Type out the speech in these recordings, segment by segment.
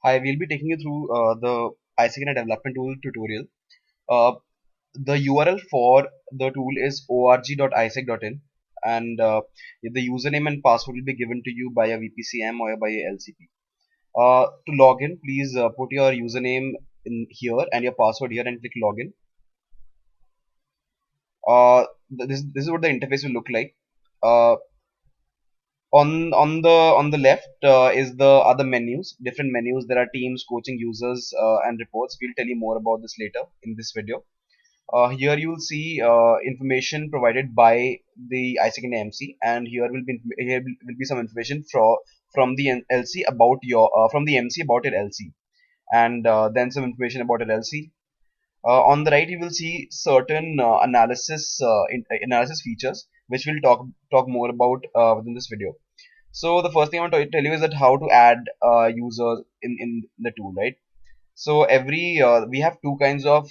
Hi, we'll be taking you through the AIESEC in a development tool tutorial. Uh, the URL for the tool is org.isec.in, and the username and password will be given to you by a VPCM or by a LCP. To log in, please put your username in here and your password here and click login. This is what the interface will look like. Uh, on the left is the other menus, different menus. There are teams, coaching, users, and reports. We'll tell you more about this later in this video. Here you will see information provided by the ISEC and MC, and here will be some information from the LC about your from the MC about your LC, and then some information about your LC. On the right, you will see certain analysis features, which we'll talk more about within this video. So the first thing I want to tell you is that how to add users in the tool, right? So every we have two kinds of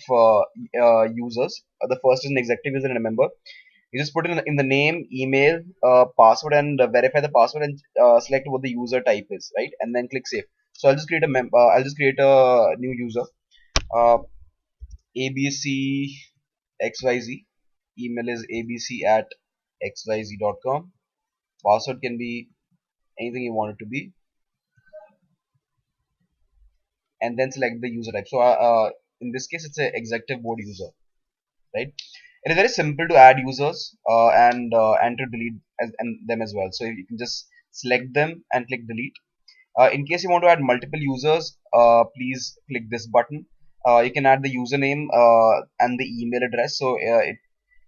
users. The first is an executive user and a member. You just put in the name, email, password, and verify the password, and select what the user type is, right? And then click save. So I'll just create a new user. Uh, ABCXYZ. Email is abc@xyz.com. Password can be anything you want it to be, and then select the user type. So in this case, it's a executive board user, right? It is very simple to add users and to delete them as well. So you can just select them and click delete. In case you want to add multiple users, please click this button. You can add the username and the email address. So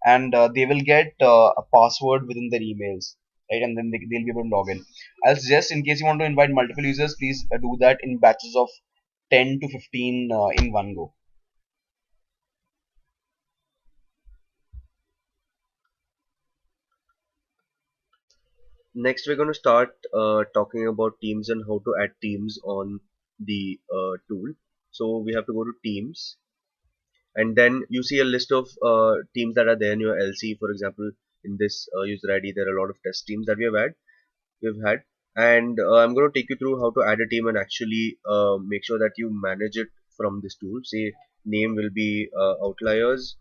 they will get a password within their emails, right? And then they'll be able to log in. I'll suggest, in case you want to invite multiple users, please do that in batches of 10 to 15 in one go. Next, we're going to start talking about teams and how to add teams on the tool. So we have to go to teams, and then you see a list of teams that are there in your LC. For example, in this user ID, there are a lot of test teams that we've had, and I'm going to take you through how to add a team and actually make sure that you manage it from this tool. Say name will be outliers,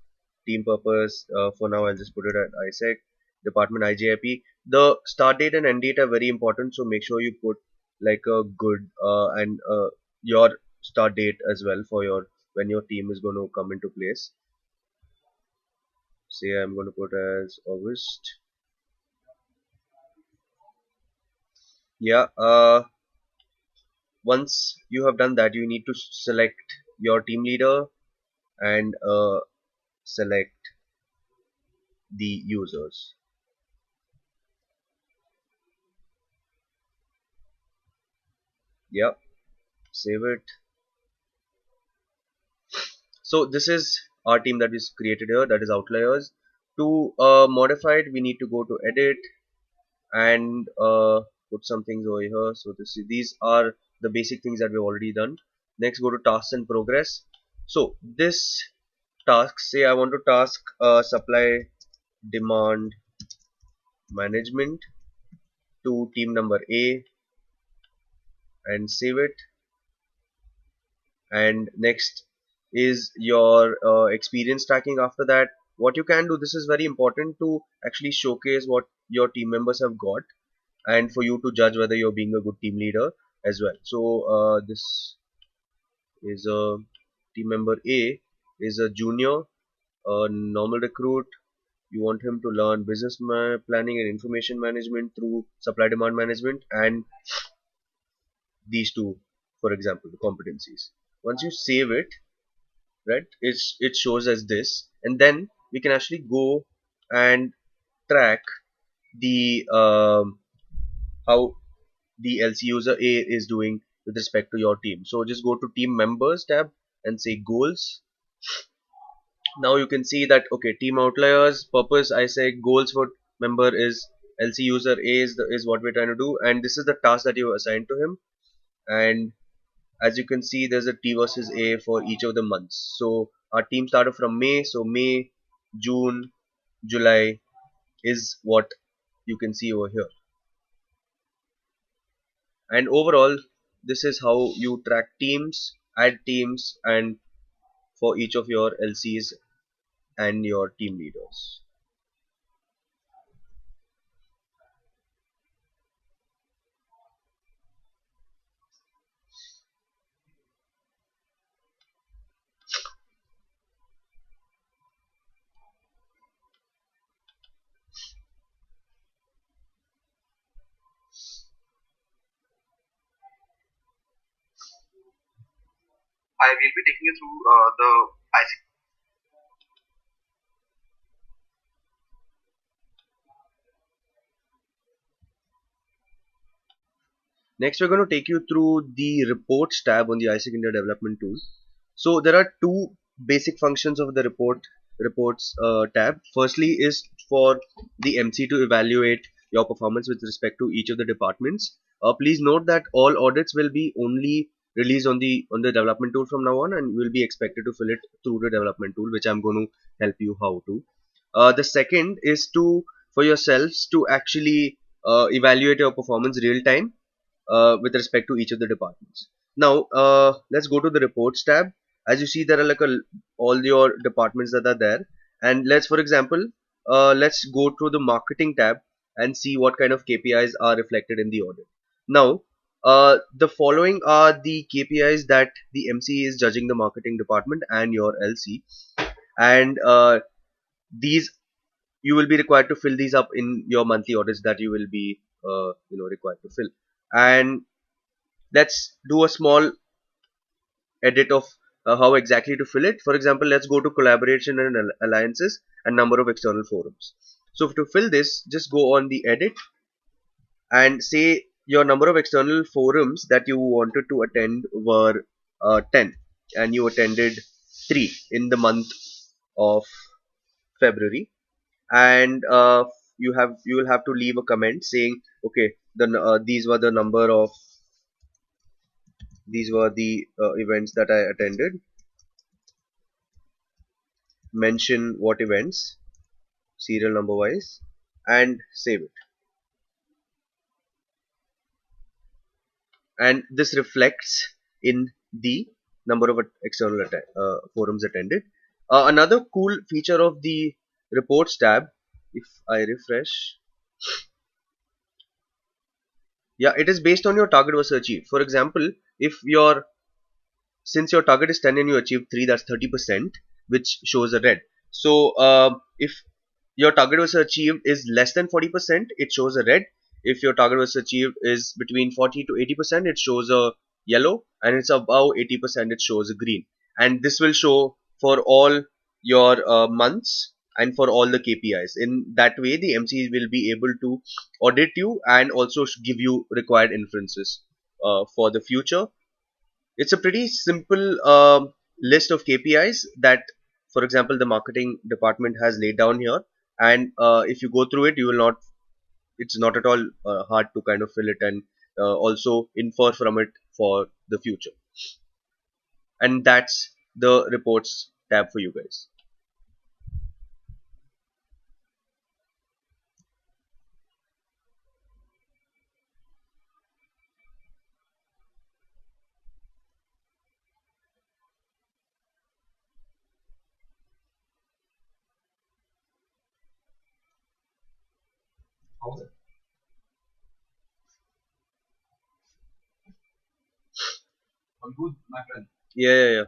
team purpose. For now, I'll just put it at ISEC, department IJIP. The start date and end date are very important, so make sure you put like a good and your start date as well for your when your team is going to come into place. Say I'm going to put as August. Yeah. Once you have done that, you need to select your team leader and select the users. Yeah, save it. So this is our team that is created here, that is outliers. To modify it, we need to go to edit and put some things over here. So these are the basic things that we've already done. Next, go to tasks and progress. So this task, say I want to task supply demand management to team number A and save it. And next is your experience tracking. After that, what you can do, this is very important to actually showcase what your team members have got and for you to judge whether you're being a good team leader as well. So this is a team member A is a junior, a normal recruit. You want him to learn business planning and information management through supply demand management and these two, for example, the competencies. Once you save it, right, it shows as this, and then we can actually go and track the how the LC user A is doing with respect to your team. So just go to team members tab and say goals. Now you can see that okay, team outliers purpose, I say goals for member is LC user A is what we're trying to do, and this is the task that you assigned to him. And as you can see, there's a T versus A for each of the months. So our team started from May, so May, June, July is what you can see over here. And overall, this is how you track teams, add teams, and for each of your LCs and your team leaders. I will be taking you through the IC. Next, we're going to take you through the reports tab on the AIESEC India Development Tool. So there are two basic functions of the reports tab. Firstly is for the MC to evaluate your performance with respect to each of the departments. Please note that all audits will be only released on the development tool from now on, and you will be expected to fill it through the development tool, which I'm going to help you how to. The second is to for yourselves to actually evaluate your performance real time with respect to each of the departments. Now, let's go to the reports tab. As you see, there are like all your departments that are there. And let's, for example, let's go to the marketing tab and see what kind of KPIs are reflected in the audit. Now, the following are the KPIs that the MC is judging the marketing department and your LC. And these you will be required to fill these up in your monthly audits that you will be required to fill. And let's do a small edit of how exactly to fill it. For example, let's go to collaboration and alliances and number of external forums. So to fill this, just go on the edit and say your number of external forums that you wanted to attend were 10, and you attended 3 in the month of February. And you will have to leave a comment saying, okay, these were the events that I attended. Mention what events, serial number wise, and save it. And this reflects in the number of forums attended. Another cool feature of the reports tab, if I refresh, yeah, it is based on your target was achieved. For example, if your since your target is 10 and you achieve 3, that's 30%, which shows a red. So if your target was achieved is less than 40%, it shows a red. If your target was achieved is between 40 to 80%, it shows a yellow, and it's above 80%, it shows a green. And this will show for all your months and for all the KPIs. In that way, the MC will be able to audit you and also give you required inferences for the future. It's a pretty simple list of KPIs that, for example, the marketing department has laid down here. And if you go through it, you will not. It's not at all hard to kind of fill it and also infer from it for the future. And that's the reports tab for you guys. How's it? All good, my friend. Yeah, yeah, yeah.